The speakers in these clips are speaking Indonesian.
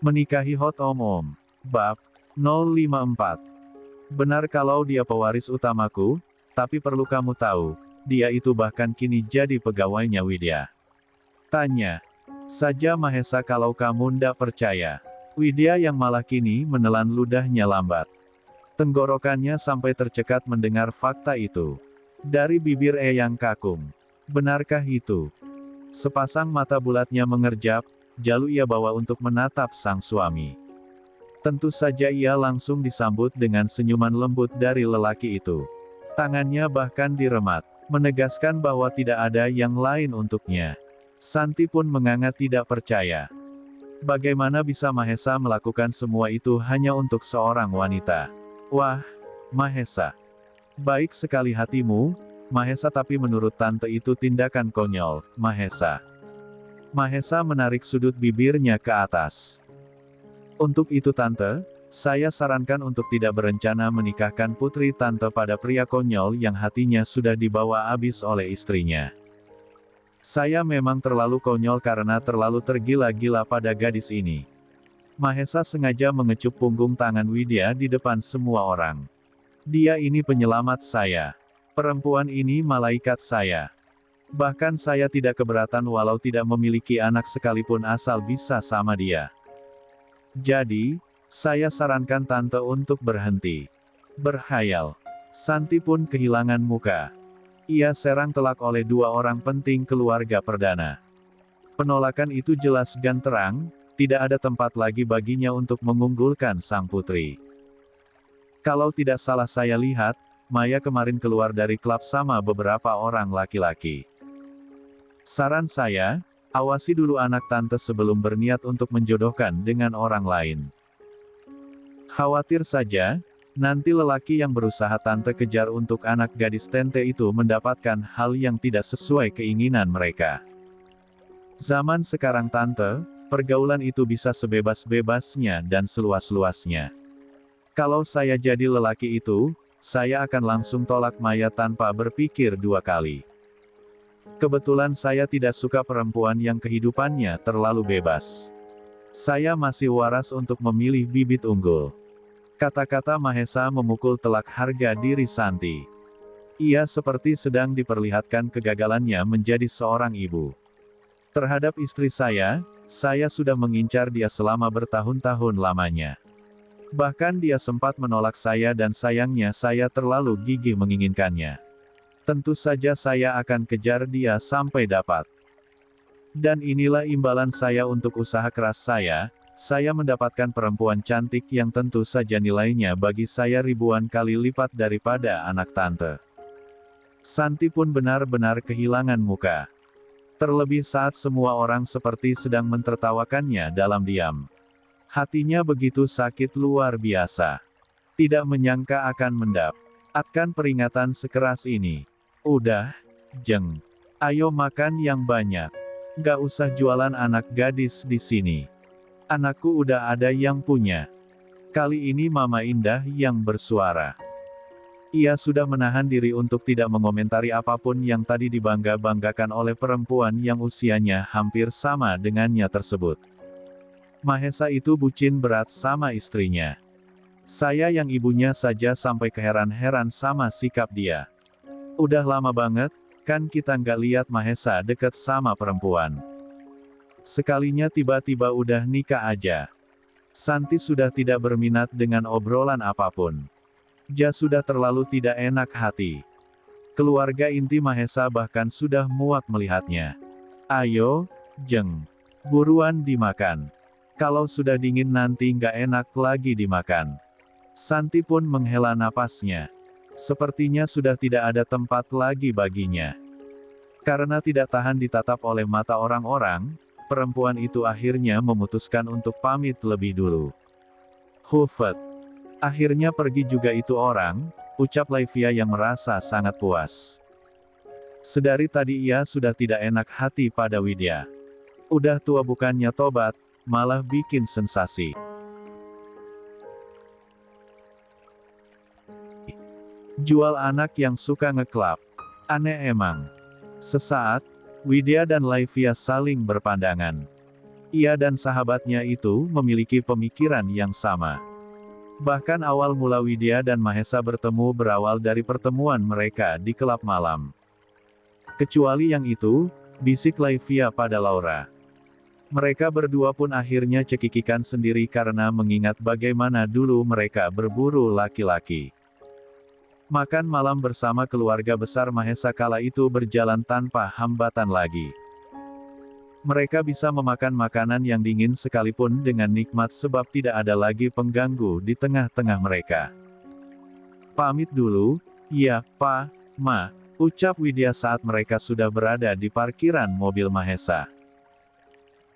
Menikahi Hot Om. Bab 054. Benar kalau dia pewaris utamaku, tapi perlu kamu tahu, dia itu bahkan kini jadi pegawainya Widya. Tanya saja Mahesa kalau kamu ndak percaya. Widya yang malah kini menelan ludahnya lambat. Tenggorokannya sampai tercekat mendengar fakta itu. Dari bibir yang kakung. Benarkah itu? Sepasang mata bulatnya mengerjap, jalu ia bawa untuk menatap sang suami. Tentu saja ia langsung disambut dengan senyuman lembut dari lelaki itu. Tangannya bahkan diremat, menegaskan bahwa tidak ada yang lain untuknya. Santi pun menganga tidak percaya. Bagaimana bisa Mahesa melakukan semua itu hanya untuk seorang wanita? Wah, Mahesa. Baik sekali hatimu, Mahesa, tapi menurut tante itu tindakan konyol, Mahesa. Mahesa menarik sudut bibirnya ke atas. Untuk itu tante, saya sarankan untuk tidak berencana menikahkan putri tante pada pria konyol yang hatinya sudah dibawa habis oleh istrinya. Saya memang terlalu konyol karena terlalu tergila-gila pada gadis ini. Mahesa sengaja mengecup punggung tangan Widya di depan semua orang. Dia ini penyelamat saya. Perempuan ini malaikat saya. Bahkan saya tidak keberatan walau tidak memiliki anak sekalipun asal bisa sama dia. Jadi, saya sarankan tante untuk berhenti berhayal. Santi pun kehilangan muka. Ia serang telak oleh dua orang penting keluarga perdana. Penolakan itu jelas dan terang, tidak ada tempat lagi baginya untuk mengunggulkan sang putri. Kalau tidak salah saya lihat, Maya kemarin keluar dari klub sama beberapa orang laki-laki. Saran saya, awasi dulu anak tante sebelum berniat untuk menjodohkan dengan orang lain. Khawatir saja, nanti lelaki yang berusaha tante kejar untuk anak gadis tente itu mendapatkan hal yang tidak sesuai keinginan mereka. Zaman sekarang tante, pergaulan itu bisa sebebas-bebasnya dan seluas-luasnya. Kalau saya jadi lelaki itu, saya akan langsung tolak Maya tanpa berpikir dua kali. Kebetulan saya tidak suka perempuan yang kehidupannya terlalu bebas. Saya masih waras untuk memilih bibit unggul. Kata-kata Mahesa memukul telak harga diri Santi. Ia seperti sedang diperlihatkan kegagalannya menjadi seorang ibu. Terhadap istri saya sudah mengincar dia selama bertahun-tahun lamanya. Bahkan dia sempat menolak saya dan sayangnya saya terlalu gigih menginginkannya. Tentu saja saya akan kejar dia sampai dapat. Dan inilah imbalan saya untuk usaha keras saya mendapatkan perempuan cantik yang tentu saja nilainya bagi saya ribuan kali lipat daripada anak tante. Santi pun benar-benar kehilangan muka. Terlebih saat semua orang seperti sedang mentertawakannya dalam diam. Hatinya begitu sakit luar biasa. Tidak menyangka akan mendapatkan peringatan sekeras ini. Udah, Jeng. Ayo makan yang banyak. Gak usah jualan anak gadis di sini. Anakku udah ada yang punya. Kali ini Mama Indah yang bersuara. Ia sudah menahan diri untuk tidak mengomentari apapun yang tadi dibangga-banggakan oleh perempuan yang usianya hampir sama dengannya tersebut. Mahesa itu bucin berat sama istrinya. Saya yang ibunya saja sampai keheran-heran sama sikap dia. Udah lama banget, kan kita nggak lihat Mahesa deket sama perempuan. Sekalinya tiba-tiba udah nikah aja. Santi sudah tidak berminat dengan obrolan apapun. Ja sudah terlalu tidak enak hati. Keluarga inti Mahesa bahkan sudah muak melihatnya. Ayo, Jeng. Buruan dimakan. Kalau sudah dingin nanti nggak enak lagi dimakan. Santi pun menghela napasnya. Sepertinya sudah tidak ada tempat lagi baginya. Karena tidak tahan ditatap oleh mata orang-orang, perempuan itu akhirnya memutuskan untuk pamit lebih dulu. Hufet. Akhirnya pergi juga itu orang, ucap Laivia yang merasa sangat puas. Sedari tadi ia sudah tidak enak hati pada Widya. Udah tua bukannya tobat, malah bikin sensasi. Jual anak yang suka ngeklap. Aneh emang. Sesaat, Widya dan Laivia saling berpandangan. Ia dan sahabatnya itu memiliki pemikiran yang sama. Bahkan awal mula Widya dan Mahesa bertemu berawal dari pertemuan mereka di klub malam. Kecuali yang itu, bisik Laivia pada Laura. Mereka berdua pun akhirnya cekikikan sendiri karena mengingat bagaimana dulu mereka berburu laki-laki. Makan malam bersama keluarga besar Mahesa kala itu berjalan tanpa hambatan lagi. Mereka bisa memakan makanan yang dingin sekalipun dengan nikmat sebab tidak ada lagi pengganggu di tengah-tengah mereka. Pamit dulu, ya, Pa, Ma, ucap Widya saat mereka sudah berada di parkiran mobil Mahesa.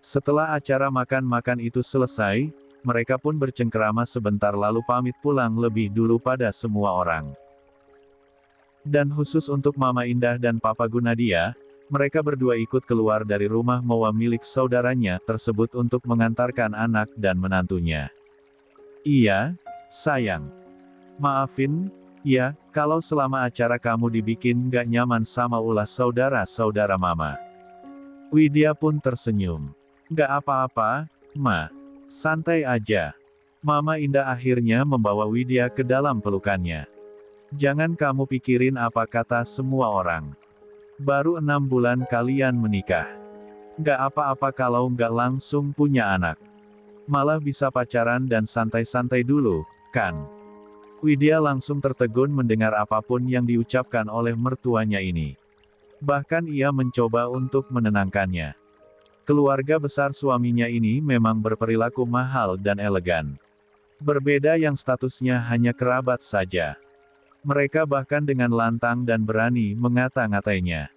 Setelah acara makan-makan itu selesai, mereka pun bercengkerama sebentar lalu pamit pulang lebih dulu pada semua orang. Dan khusus untuk Mama Indah dan Papa Gunadia, mereka berdua ikut keluar dari rumah Moa milik saudaranya tersebut untuk mengantarkan anak dan menantunya. Iya, sayang. Maafin, ya, kalau selama acara kamu dibikin gak nyaman sama ulah saudara-saudara Mama. Widya pun tersenyum. Gak apa-apa, Ma. Santai aja. Mama Indah akhirnya membawa Widya ke dalam pelukannya. Jangan kamu pikirin apa kata semua orang. Baru 6 bulan kalian menikah. Gak apa-apa kalau gak langsung punya anak. Malah bisa pacaran dan santai-santai dulu, kan? Widya langsung tertegun mendengar apapun yang diucapkan oleh mertuanya ini. Bahkan ia mencoba untuk menenangkannya. Keluarga besar suaminya ini memang berperilaku mahal dan elegan. Berbeda yang statusnya hanya kerabat saja. Mereka bahkan dengan lantang dan berani mengata-ngatainya.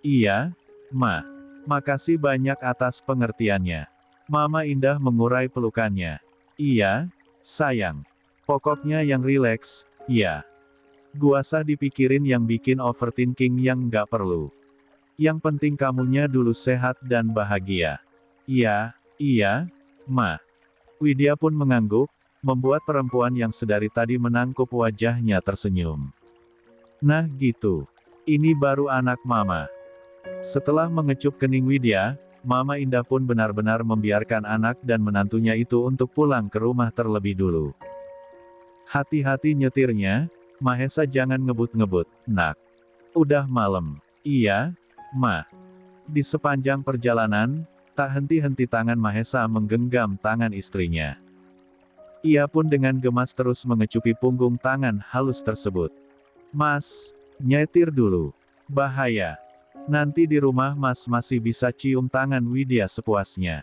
Iya, Ma. Makasih banyak atas pengertiannya. Mama Indah mengurai pelukannya. Iya, sayang. Pokoknya yang rileks, ya. Gua sah dipikirin yang bikin overthinking yang nggak perlu. Yang penting kamunya dulu sehat dan bahagia. Iya, iya, Ma. Widya pun mengangguk, membuat perempuan yang sedari tadi menangkup wajahnya tersenyum. Nah gitu. Ini baru anak Mama. Setelah mengecup kening Widya, Mama Indah pun benar-benar membiarkan anak dan menantunya itu untuk pulang ke rumah terlebih dulu. Hati-hati nyetirnya, Mahesa jangan ngebut-ngebut, nak. Udah malam. Iya, Ma. Di sepanjang perjalanan, tak henti-henti tangan Mahesa menggenggam tangan istrinya. Ia pun dengan gemas terus mengecupi punggung tangan halus tersebut. Mas, nyetir dulu. Bahaya. Nanti di rumah Mas masih bisa cium tangan Widya sepuasnya.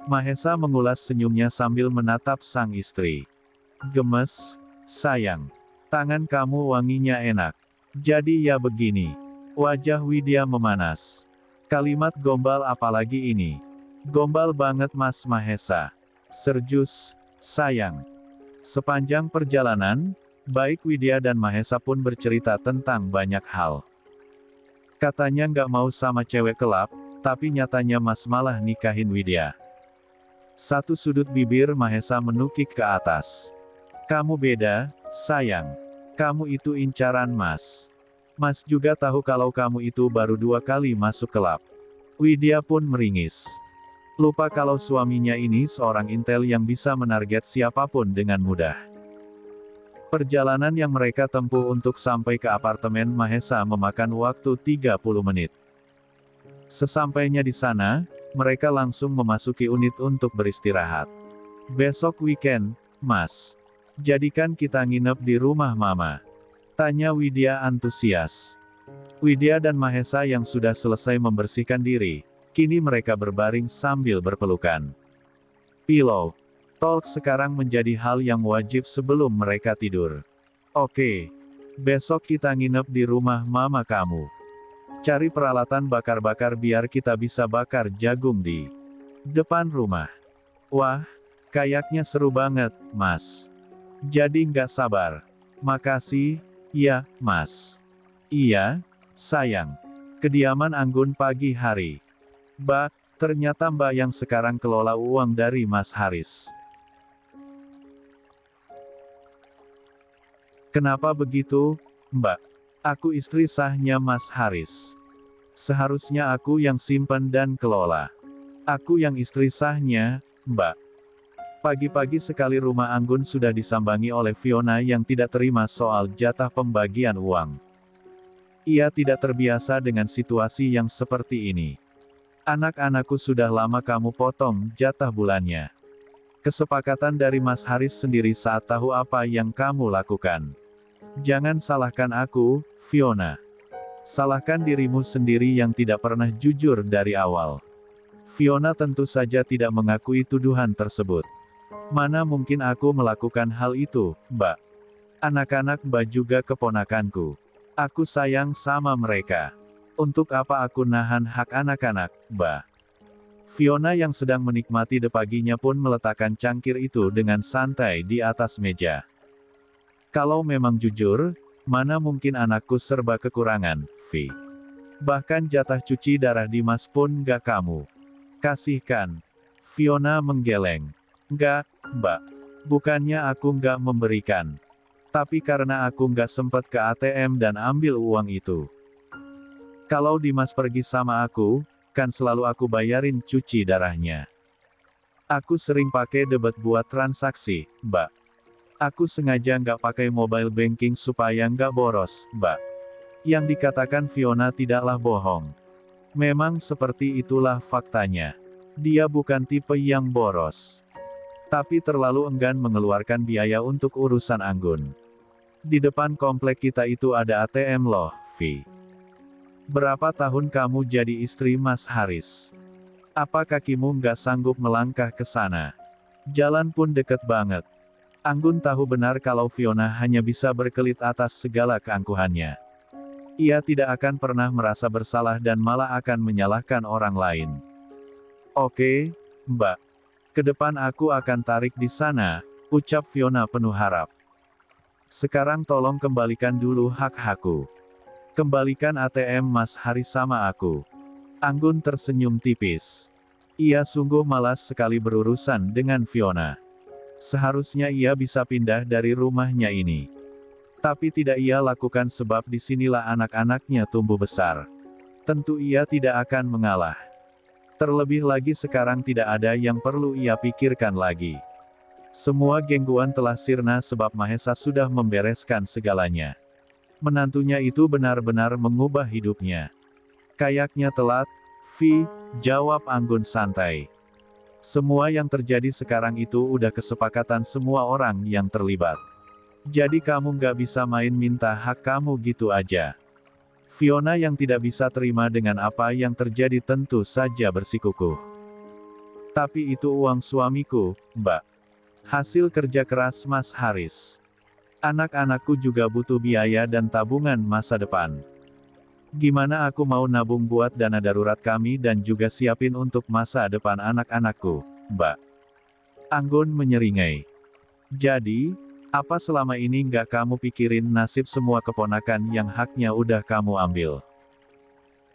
Mahesa mengulas senyumnya sambil menatap sang istri. Gemes, sayang. Tangan kamu wanginya enak. Jadi ya begini. Wajah Widya memanas. Kalimat gombal apalagi ini? Gombal banget Mas Mahesa. Serjus, sayang. Sepanjang perjalanan, baik Widya dan Mahesa pun bercerita tentang banyak hal. Katanya nggak mau sama cewek kelap, tapi nyatanya Mas malah nikahin Widya. Satu sudut bibir Mahesa menukik ke atas. Kamu beda, sayang. Kamu itu incaran Mas. Mas juga tahu kalau kamu itu baru 2 kali masuk kelab. Widya pun meringis. Lupa kalau suaminya ini seorang intel yang bisa menarget siapapun dengan mudah. Perjalanan yang mereka tempuh untuk sampai ke apartemen Mahesa memakan waktu 30 menit. Sesampainya di sana, mereka langsung memasuki unit untuk beristirahat. Besok weekend, Mas. Jadikan kita nginep di rumah Mama. Tanya Widya antusias. Widya dan Mahesa yang sudah selesai membersihkan diri, kini mereka berbaring sambil berpelukan. Pillow talk sekarang menjadi hal yang wajib sebelum mereka tidur. Oke. Besok kita nginep di rumah Mama kamu. Cari peralatan bakar-bakar biar kita bisa bakar jagung di depan rumah. Wah, kayaknya seru banget, Mas. Jadi nggak sabar. Makasih, ya, Mas. Iya, sayang. Kediaman anggun pagi hari. Bah, ternyata Mbak yang sekarang kelola uang dari Mas Haris. Kenapa begitu, Mbak? Aku istri sahnya Mas Haris. Seharusnya aku yang simpan dan kelola. Aku yang istri sahnya, Mbak. Pagi-pagi sekali rumah Anggun sudah disambangi oleh Fiona yang tidak terima soal jatah pembagian uang. Ia tidak terbiasa dengan situasi yang seperti ini. Anak-anakku sudah lama kamu potong jatah bulannya. Kesepakatan dari Mas Haris sendiri saat tahu apa yang kamu lakukan. Jangan salahkan aku, Fiona. Salahkan dirimu sendiri yang tidak pernah jujur dari awal. Fiona tentu saja tidak mengakui tuduhan tersebut. Mana mungkin aku melakukan hal itu, Mbak. Anak-anak Mbak juga keponakanku. Aku sayang sama mereka. Untuk apa aku nahan hak anak-anak, Mbak? Fiona yang sedang menikmati depaginya pun meletakkan cangkir itu dengan santai di atas meja. Kalau memang jujur, mana mungkin anakku serba kekurangan, Vi. Bahkan jatah cuci darah Dimas pun gak kamu kasihkan. Fiona menggeleng. Enggak, Mbak. Bukannya aku nggak memberikan. Tapi karena aku nggak sempat ke ATM dan ambil uang itu. Kalau Dimas pergi sama aku, kan selalu aku bayarin cuci darahnya. Aku sering pakai debit buat transaksi, Mbak. Aku sengaja nggak pakai mobile banking supaya nggak boros, Mbak. Yang dikatakan Fiona tidaklah bohong. Memang seperti itulah faktanya. Dia bukan tipe yang boros. Tapi terlalu enggan mengeluarkan biaya untuk urusan Anggun. Di depan komplek kita itu ada ATM loh, Vi. Berapa tahun kamu jadi istri Mas Haris? Apa kakimu nggak sanggup melangkah ke sana? Jalan pun deket banget. Anggun tahu benar kalau Fiona hanya bisa berkelit atas segala keangkuhannya. Ia tidak akan pernah merasa bersalah dan malah akan menyalahkan orang lain. Oke, Mbak. Ke depan aku akan tarik di sana, ucap Fiona penuh harap. Sekarang tolong kembalikan dulu hak-hakku. Kembalikan ATM Mas Haris sama aku. Anggun tersenyum tipis. Ia sungguh malas sekali berurusan dengan Fiona. Seharusnya ia bisa pindah dari rumahnya ini. Tapi tidak ia lakukan sebab disinilah anak-anaknya tumbuh besar. Tentu ia tidak akan mengalah. Terlebih lagi sekarang tidak ada yang perlu ia pikirkan lagi. Semua gangguan telah sirna sebab Mahesa sudah membereskan segalanya. Menantunya itu benar-benar mengubah hidupnya. Kayaknya telat, Vi, jawab Anggun santai. Semua yang terjadi sekarang itu udah kesepakatan semua orang yang terlibat. Jadi kamu nggak bisa main minta hak kamu gitu aja. Fiona yang tidak bisa terima dengan apa yang terjadi tentu saja bersikukuh. Tapi itu uang suamiku, Mbak. Hasil kerja keras Mas Haris. Anak-anakku juga butuh biaya dan tabungan masa depan. Gimana aku mau nabung buat dana darurat kami dan juga siapin untuk masa depan anak-anakku, Mbak? Anggun menyeringai. Jadi, apa selama ini nggak kamu pikirin nasib semua keponakan yang haknya udah kamu ambil?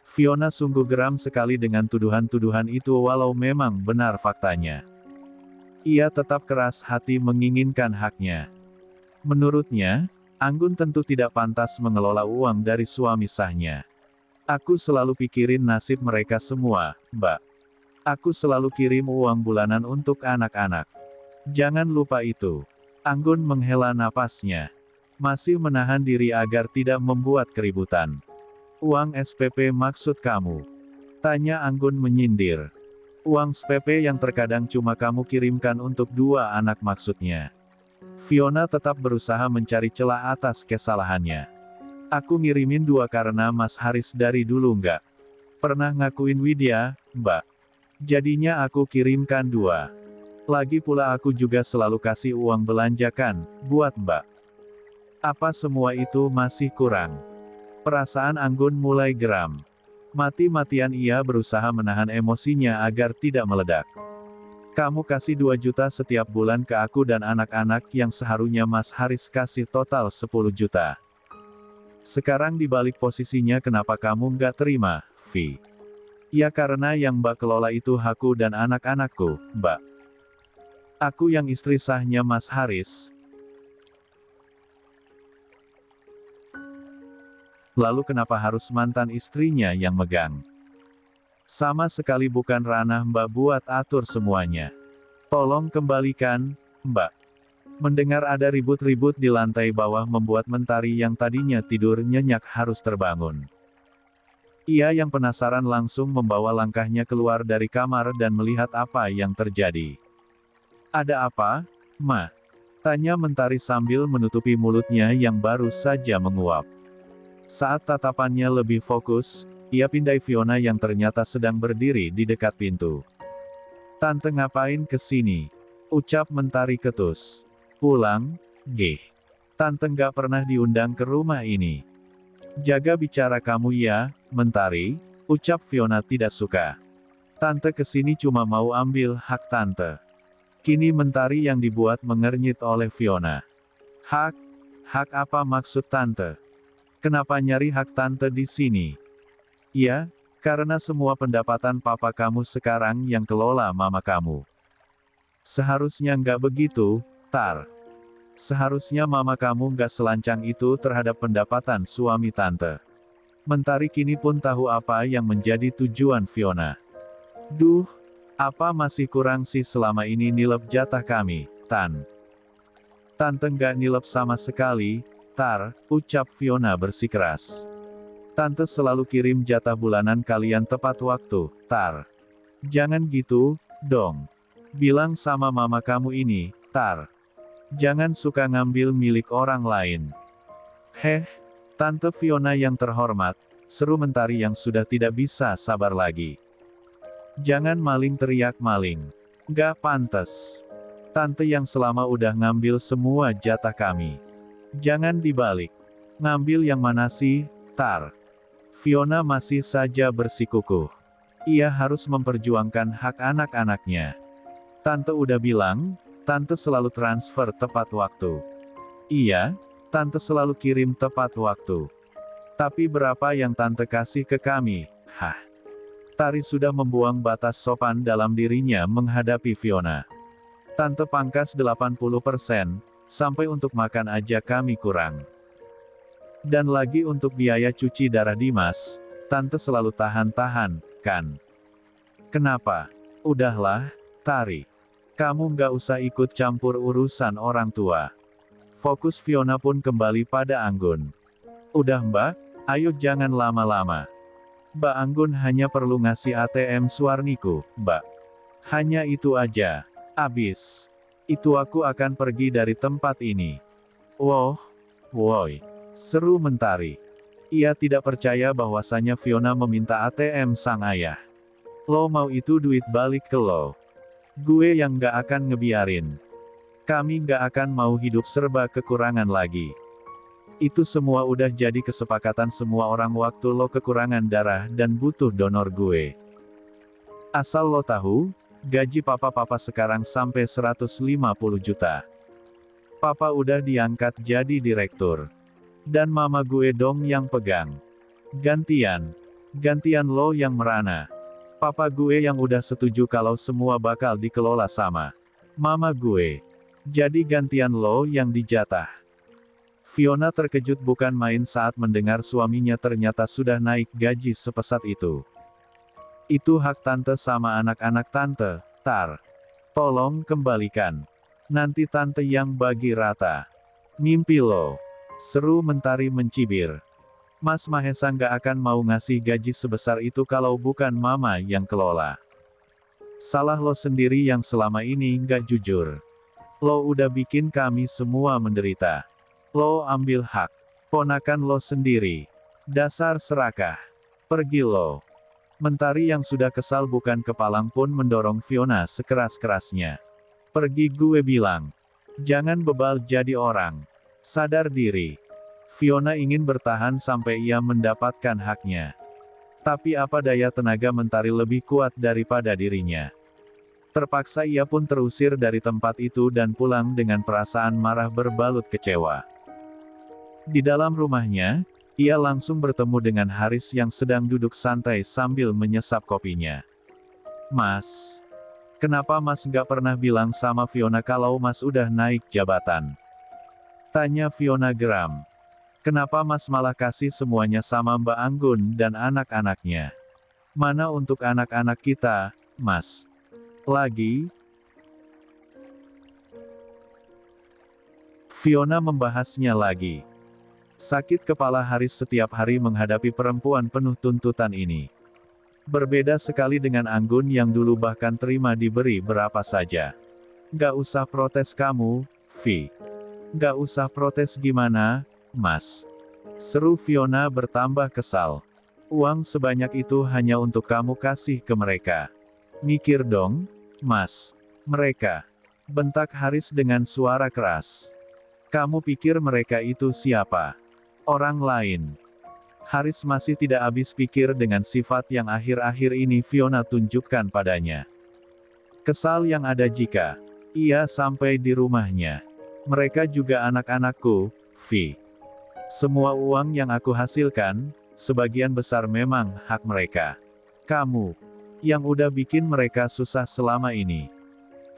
Fiona sungguh geram sekali dengan tuduhan-tuduhan itu walau memang benar faktanya. Ia tetap keras hati menginginkan haknya. Menurutnya, Anggun tentu tidak pantas mengelola uang dari suami sahnya. Aku selalu pikirin nasib mereka semua, Mbak. Aku selalu kirim uang bulanan untuk anak-anak. Jangan lupa itu. Anggun menghela napasnya. Masih menahan diri agar tidak membuat keributan. Uang SPP maksud kamu? Tanya Anggun menyindir. Uang SPP yang terkadang cuma kamu kirimkan untuk dua anak maksudnya. Fiona tetap berusaha mencari celah atas kesalahannya. Aku ngirimin dua karena Mas Haris dari dulu nggak pernah ngakuin Widya, Mbak. Jadinya aku kirimkan dua. Lagi pula aku juga selalu kasih uang belanjakan, buat Mbak. Apa semua itu masih kurang? Perasaan Anggun mulai geram. Mati-matian ia berusaha menahan emosinya agar tidak meledak. Kamu kasih 2 juta setiap bulan ke aku dan anak-anak yang seharusnya Mas Haris kasih total 10 juta. Sekarang dibalik posisinya kenapa kamu nggak terima, Vi? Ya karena yang Mbak kelola itu aku dan anak-anakku, Mbak. Aku yang istri sahnya Mas Haris. Lalu kenapa harus mantan istrinya yang megang? Sama sekali bukan ranah Mbak buat atur semuanya. Tolong kembalikan, Mbak. Mendengar ada ribut-ribut di lantai bawah membuat Mentari yang tadinya tidur nyenyak harus terbangun. Ia yang penasaran langsung membawa langkahnya keluar dari kamar dan melihat apa yang terjadi. Ada apa, Ma? Tanya Mentari sambil menutupi mulutnya yang baru saja menguap. Saat tatapannya lebih fokus, ia pindai Fiona yang ternyata sedang berdiri di dekat pintu. Tante ngapain kesini? Ucap Mentari ketus. Pulang, Geh. Tante nggak pernah diundang ke rumah ini. Jaga bicara kamu ya, Mentari, ucap Fiona tidak suka. Tante kesini cuma mau ambil hak tante. Kini Mentari yang dibuat mengernyit oleh Fiona. Hak? Hak apa maksud tante? Kenapa nyari hak tante di sini? Ya, karena semua pendapatan papa kamu sekarang yang kelola mama kamu. Seharusnya nggak begitu, Tar. Seharusnya mama kamu nggak selancang itu terhadap pendapatan suami tante. Mentari kini pun tahu apa yang menjadi tujuan Fiona. Duh, apa masih kurang sih selama ini nilep jatah kami, Tan? Tante nggak nilep sama sekali, Tar, ucap Fiona bersikeras. Tante selalu kirim jatah bulanan kalian tepat waktu, Tar. Jangan gitu, dong. Bilang sama mama kamu ini, Tar. Jangan suka ngambil milik orang lain. Heh, Tante Fiona yang terhormat, seru Mentari yang sudah tidak bisa sabar lagi. Jangan maling, teriak maling. Gak pantas. Tante yang selama udah ngambil semua jatah kami. Jangan dibalik. Ngambil yang mana sih, Tar? Fiona masih saja bersikukuh. Ia harus memperjuangkan hak anak-anaknya. Tante udah bilang, Tante selalu transfer tepat waktu. Iya, Tante selalu kirim tepat waktu. Tapi berapa yang Tante kasih ke kami? Hah? Tari sudah membuang batas sopan dalam dirinya menghadapi Fiona. Tante pangkas 80%, sampai untuk makan aja kami kurang. Dan lagi untuk biaya cuci darah Dimas, Tante selalu tahan-tahan, kan? Kenapa? Udahlah, Tari. Kamu nggak usah ikut campur urusan orang tua. Fokus Fiona pun kembali pada Anggun. Udah Mbak, ayo jangan lama-lama. Mbak Anggun hanya perlu ngasih ATM Suarniku, Mbak. Hanya itu aja. Abis itu aku akan pergi dari tempat ini. Wow, woi, seru Mentari. Ia tidak percaya bahwasanya Fiona meminta ATM sang ayah. Lo mau itu duit balik ke lo. Gue yang gak akan ngebiarin. Kami gak akan mau hidup serba kekurangan lagi. Itu semua udah jadi kesepakatan semua orang waktu lo kekurangan darah dan butuh donor gue. Asal lo tahu, gaji papa sekarang sampai 150 juta. Papa udah diangkat jadi direktur. Dan mama gue dong yang pegang. Gantian lo yang merana. Papa gue yang udah setuju kalau semua bakal dikelola sama mama gue. Jadi gantian lo yang dijatah. Fiona terkejut bukan main saat mendengar suaminya ternyata sudah naik gaji sepesat itu. Itu hak tante sama anak-anak tante, Tar. Tolong kembalikan. Nanti tante yang bagi rata. Mimpi lo. Seru Mentari mencibir. Mas Mahesa nggak akan mau ngasih gaji sebesar itu kalau bukan mama yang kelola. Salah lo sendiri yang selama ini nggak jujur. Lo udah bikin kami semua menderita. Lo ambil hak ponakan lo sendiri. Dasar serakah. Pergi lo. Mentari yang sudah kesal bukan kepalang pun mendorong Fiona sekeras-kerasnya. Pergi gue bilang. Jangan bebal jadi orang. Sadar diri. Fiona ingin bertahan sampai ia mendapatkan haknya. Tapi apa daya tenaga Mentari lebih kuat daripada dirinya. Terpaksa ia pun terusir dari tempat itu dan pulang dengan perasaan marah berbalut kecewa. Di dalam rumahnya, ia langsung bertemu dengan Haris yang sedang duduk santai sambil menyesap kopinya. Mas, kenapa Mas nggak pernah bilang sama Fiona kalau Mas udah naik jabatan? Tanya Fiona geram. Kenapa Mas malah kasih semuanya sama Mbak Anggun dan anak-anaknya? Mana untuk anak-anak kita, Mas? Lagi? Fiona membahasnya lagi. Sakit kepala Haris setiap hari menghadapi perempuan penuh tuntutan ini. Berbeda sekali dengan Anggun yang dulu bahkan terima diberi berapa saja. Gak usah protes kamu, Vi. Gak usah protes gimana, Mas? Seru Fiona bertambah kesal. Uang sebanyak itu hanya untuk kamu kasih ke mereka. Mikir dong, Mas. Mereka. Bentak Haris dengan suara keras. Kamu pikir mereka itu siapa? Orang lain. Haris masih tidak habis pikir dengan sifat yang akhir-akhir ini Fiona tunjukkan padanya. Kesal yang ada jika ia sampai di rumahnya. Mereka juga anak-anakku, Vi. Semua uang yang aku hasilkan, sebagian besar memang hak mereka. Kamu yang udah bikin mereka susah selama ini.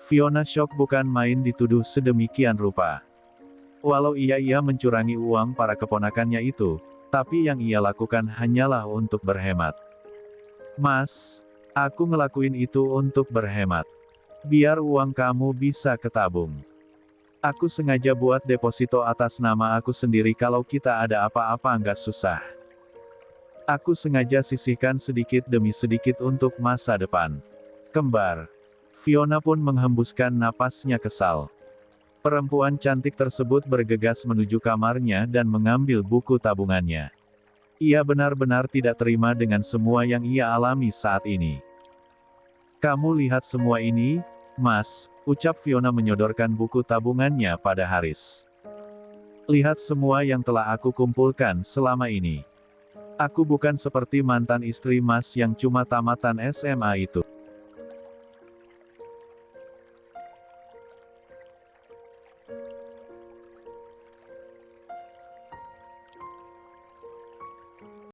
Fiona shock bukan main dituduh sedemikian rupa. Walau ia mencurangi uang para keponakannya itu, tapi yang ia lakukan hanyalah untuk berhemat. Mas, aku ngelakuin itu untuk berhemat. Biar uang kamu bisa ketabung. Aku sengaja buat deposito atas nama aku sendiri kalau kita ada apa-apa nggak susah. Aku sengaja sisihkan sedikit demi sedikit untuk masa depan. Kembar. Fiona pun menghembuskan napasnya kesal. Perempuan cantik tersebut bergegas menuju kamarnya dan mengambil buku tabungannya. Ia benar-benar tidak terima dengan semua yang ia alami saat ini. Kamu lihat semua ini, Mas, ucap Fiona menyodorkan buku tabungannya pada Haris. Lihat semua yang telah aku kumpulkan selama ini. Aku bukan seperti mantan istri Mas yang cuma tamatan SMA itu.